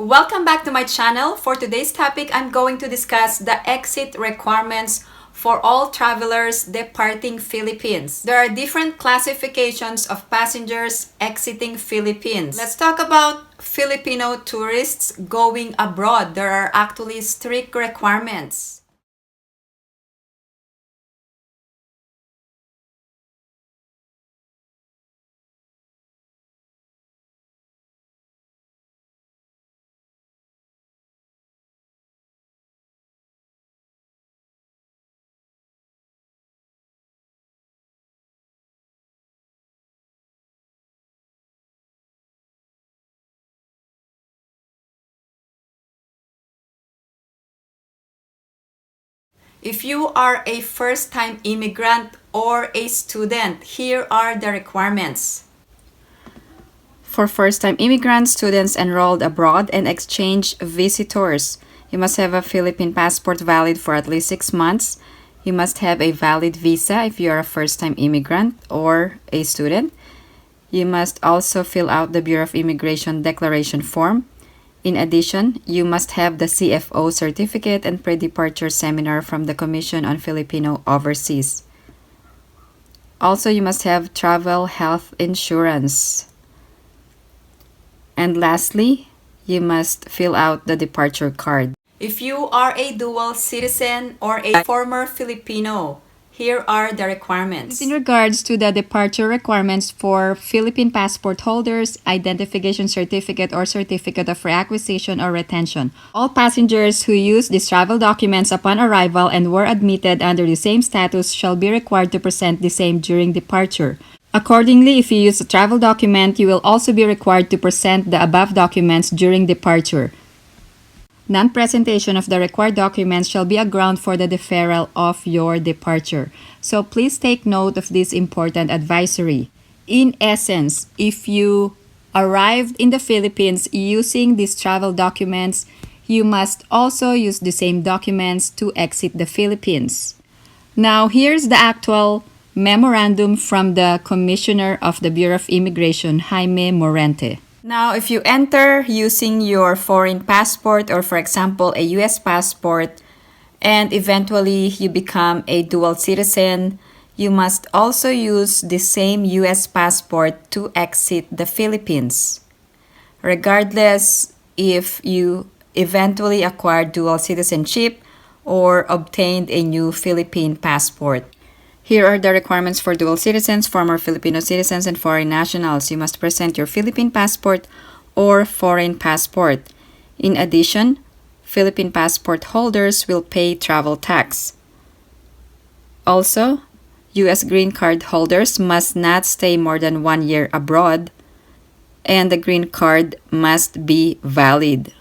Welcome back to my channel. For today's topic, I'm going to discuss the exit requirements for all travelers departing Philippines. There are different classifications of passengers exiting Philippines. Let's talk about Filipino tourists going abroad. There are actually strict requirements. If you are a first-time immigrant or a student, here are the requirements. For first-time immigrants, students enrolled abroad, and exchange visitors, you must have a Philippine passport valid for at least 6 months. You must have a valid visa if you are a first-time immigrant or a student. You must also fill out the Bureau of Immigration Declaration form. In addition, you must have the CFO certificate and pre-departure seminar from the Commission on Filipino Overseas. Also, you must have travel health insurance. And lastly, you must fill out the departure card. If you are a dual citizen or a former Filipino, here are the requirements. In regards to the departure requirements for Philippine passport holders, identification certificate or certificate of reacquisition or retention. All passengers who use these travel documents upon arrival and were admitted under the same status shall be required to present the same during departure. Accordingly, if you use a travel document, you will also be required to present the above documents during departure. Non-presentation of the required documents shall be a ground for the deferral of your departure. So please take note of this important advisory. In essence, if you arrived in the Philippines using these travel documents, you must also use the same documents to exit the Philippines. Now, here's the actual memorandum from the Commissioner of the Bureau of Immigration, Jaime Morente. Now, if you enter using your foreign passport or, for example, a US passport, and eventually you become a dual citizen, you must also use the same US passport to exit the Philippines, regardless if you eventually acquired dual citizenship or obtained a new Philippine passport. Here are the requirements for dual citizens, former Filipino citizens, and foreign nationals. You must present your Philippine passport or foreign passport. In addition, Philippine passport holders will pay travel tax. Also, U.S. green card holders must not stay more than 1 year abroad, and the green card must be valid.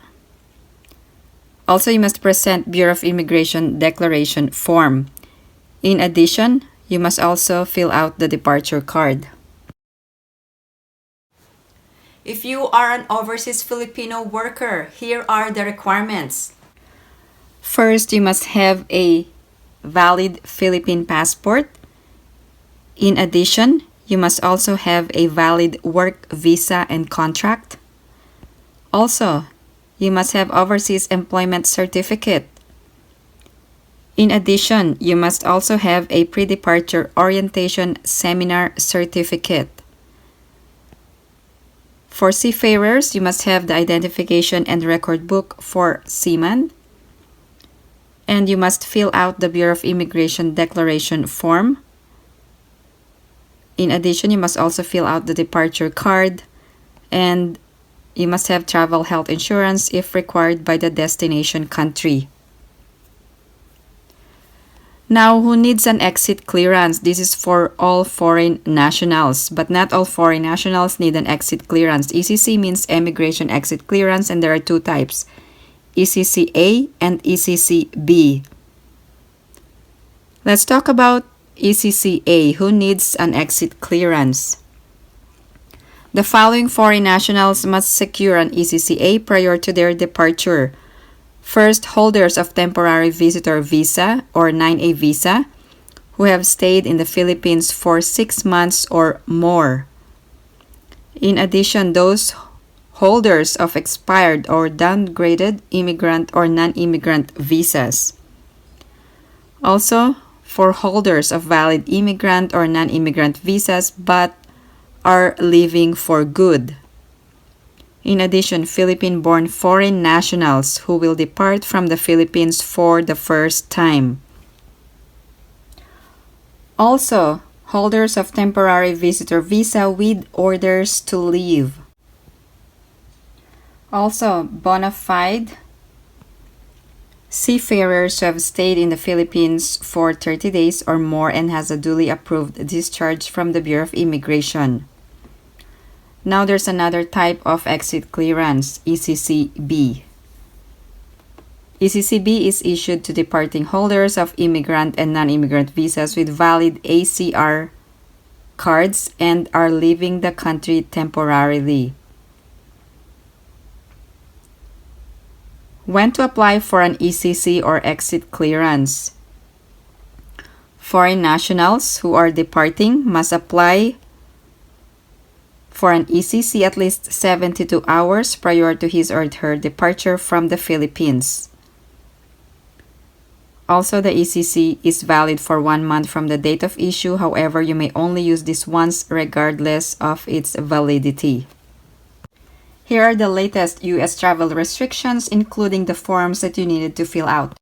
Also, you must present Bureau of Immigration Declaration form. In addition, you must also fill out the departure card. If you are an overseas Filipino worker, here are the requirements. First, you must have a valid Philippine passport. In addition, you must also have a valid work visa and contract. Also, you must have overseas employment certificate. In addition, you must also have a pre-departure orientation seminar certificate. For seafarers, you must have the identification and record book for seamen. And you must fill out the Bureau of Immigration Declaration form. In addition, you must also fill out the departure card. And you must have travel health insurance if required by the destination country. Now, who needs an exit clearance? This is for all foreign nationals, but not all foreign nationals need an exit clearance. ECC means Immigration Exit Clearance, and there are two types, ECC-A and ECC-B. Let's talk about ECC-A. Who needs an exit clearance? The following foreign nationals must secure an ECC-A prior to their departure. First, holders of temporary visitor visa or 9A visa who have stayed in the Philippines for 6 months or more. In addition, those holders of expired or downgraded immigrant or non-immigrant visas. Also, for holders of valid immigrant or non-immigrant visas but are leaving for good. In addition, Philippine-born foreign nationals who will depart from the Philippines for the first time. Also, holders of temporary visitor visa with orders to leave. Also, bona fide seafarers who have stayed in the Philippines for 30 days or more and has a duly approved discharge from the Bureau of Immigration. Now there's another type of exit clearance, ECCB. ECCB is issued to departing holders of immigrant and non-immigrant visas with valid ACR cards and are leaving the country temporarily. When to apply for an ECC or exit clearance? Foreign nationals who are departing must apply for an ECC at least 72 hours prior to his or her departure from the Philippines. Also, the ECC is valid for 1 month from the date of issue. However, you may only use this once regardless of its validity. Here are the latest U.S. travel restrictions, including the forms that you needed to fill out.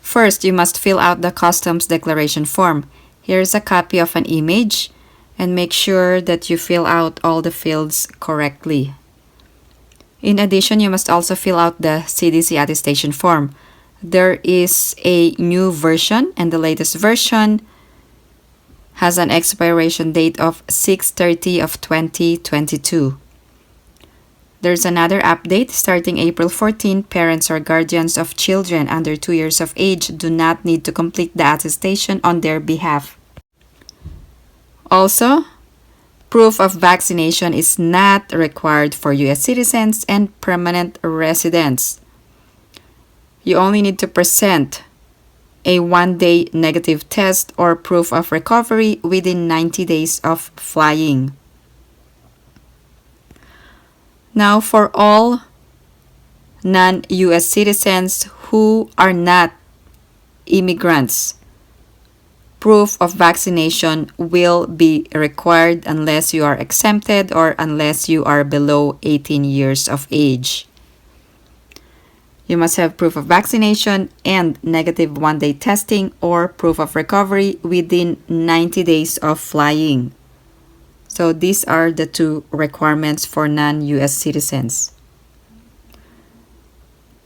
First, you must fill out the customs declaration form. Here's a copy of an image, and make sure that you fill out all the fields correctly. In addition, you must also fill out the CDC attestation form. There is a new version, and the latest version has an expiration date of 6/30 of 2022. There's another update starting April 14. Parents or guardians of children under 2 years of age do not need to complete the attestation on their behalf. Also, proof of vaccination is not required for U.S. citizens and permanent residents. You only need to present a 1-day negative test or proof of recovery within 90 days of flying. Now, for all non-U.S. citizens who are not immigrants, proof of vaccination will be required unless you are exempted or unless you are below 18 years of age. You must have proof of vaccination and negative 1-day testing or proof of recovery within 90 days of flying. So these are the two requirements for non-U.S. citizens.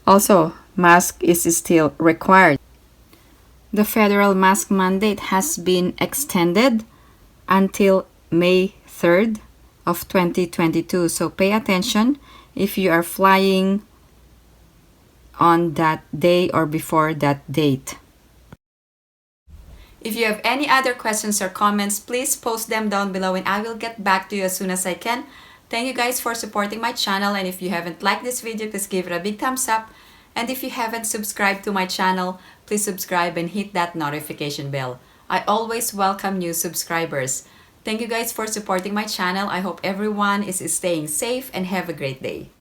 Also, mask is still required. The federal mask mandate has been extended until May 3rd of 2022. So pay attention if you are flying on that day or before that date. If you have any other questions or comments, please post them down below and I will get back to you as soon as I can. Thank you guys for supporting my channel, and if you haven't liked this video, please give it a big thumbs up. And if you haven't subscribed to my channel, please subscribe and hit that notification bell. I always welcome new subscribers. Thank you guys for supporting my channel. I hope everyone is staying safe and have a great day.